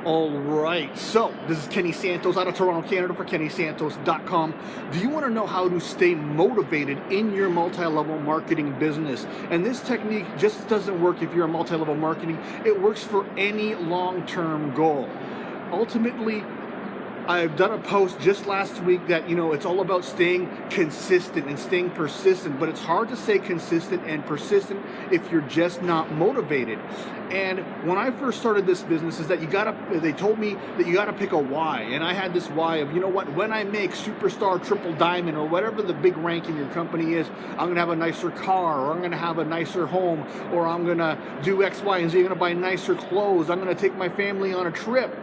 All right, so this is Kenny Santos out of Toronto, Canada for KennySantos.com. Do you want to know how to stay motivated in your multi-level marketing business? And this technique just doesn't work if you're a multi-level marketing. It works for any long-term goal. Ultimately, I've done a post just last week that, it's all about staying consistent and staying persistent, but it's hard to stay consistent and persistent if you're just not motivated. And when I first started this business is that they told me that you gotta pick a why. And I had this why of, when I make superstar, triple diamond, or whatever the big rank in your company is, I'm gonna have a nicer car, or I'm gonna have a nicer home, or I'm gonna do X, Y, and Z, I'm gonna buy nicer clothes, I'm gonna take my family on a trip.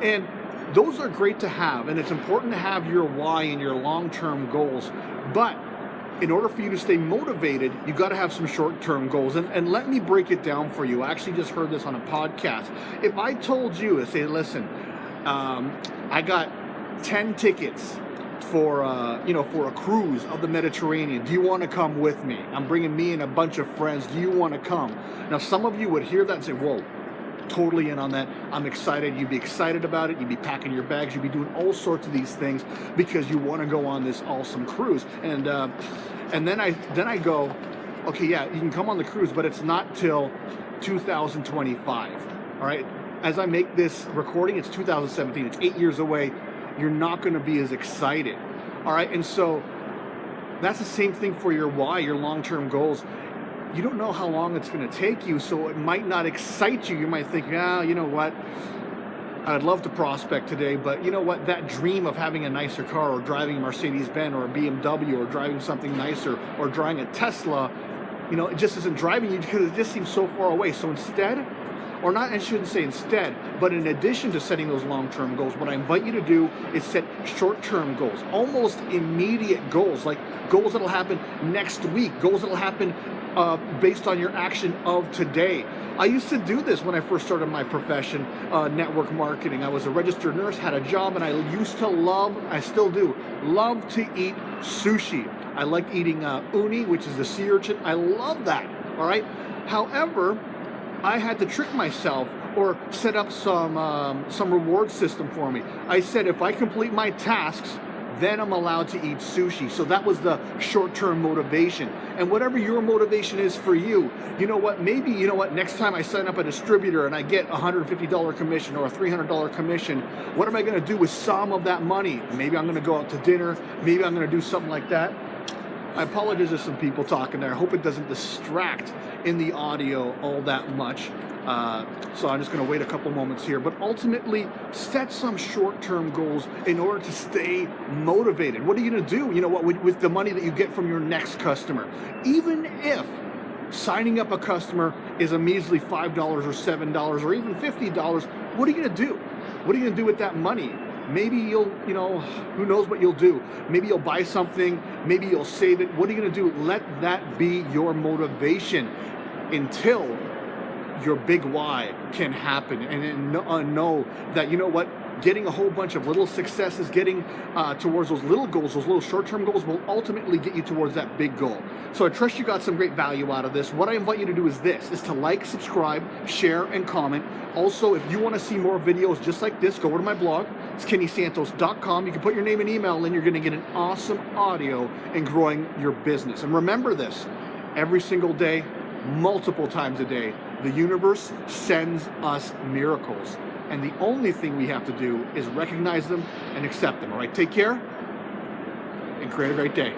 And those are great to have, and it's important to have your why and your long-term goals. But in order for you to stay motivated, you got to have some short-term goals. And let me break it down for you. I actually just heard this on a podcast. If I told you, say, listen, I got 10 tickets for a cruise of the Mediterranean. Do you want to come with me? I'm bringing me and a bunch of friends. Do you want to come? Now, some of you would hear that and say, whoa, totally in on that. I'm excited. You'd be excited about it. You'd be packing your bags. You'd be doing all sorts of these things because you want to go on this awesome cruise. And then I go, okay, yeah, you can come on the cruise, but it's not till 2025. All right. As I make this recording, it's 2017. It's 8 years away. You're not going to be as excited. All right. And so that's the same thing for your why, your long-term goals. You don't know how long it's going to take you, so it might not excite you. You might think, you know what, I'd love to prospect today, but you know what, that dream of having a nicer car or driving a Mercedes-Benz or a BMW or driving something nicer or driving a Tesla, it just isn't driving you because it just seems so far away. So instead, or not, I shouldn't say instead, but in addition to setting those long-term goals, what I invite you to do is set short-term goals, almost immediate goals, like goals that'll happen next week, goals that'll happen based on your action of today. I used to do this when I first started my profession, network marketing. I was a registered nurse, had a job, and I used to I still do, love to eat sushi. I like eating uni, which is the sea urchin. I love that, all right? However, I had to trick myself or set up some reward system for me. I said if I complete my tasks, then I'm allowed to eat sushi. So that was the short-term motivation. And whatever your motivation is for you, maybe, next time I sign up a distributor and I get a $150 commission or a $300 commission, what am I gonna do with some of that money? Maybe I'm gonna go out to dinner, maybe I'm gonna do something like that. I apologize to some people talking there. I hope it doesn't distract in the audio all that much. So I'm just going to wait a couple moments here. But ultimately, set some short-term goals in order to stay motivated. What are you going to do, with the money that you get from your next customer? Even if signing up a customer is a measly $5 or $7 or even $50, what are you going to do? What are you going to do with that money? Maybe you'll, who knows what you'll do. Maybe you'll buy something. Maybe you'll save it. What are you going to do? Let that be your motivation until your big why can happen. And know that, getting a whole bunch of little successes, getting towards those little goals, those little short-term goals will ultimately get you towards that big goal. So I trust you got some great value out of this. What I invite you to do is to like, subscribe, share, and comment. Also, if you want to see more videos just like this, go over to my blog. It's KennySantos.com. You can put your name and email in. You're going to get an awesome audio in growing your business. And remember this, every single day, multiple times a day, the universe sends us miracles. And the only thing we have to do is recognize them and accept them. All right, take care and create a great day.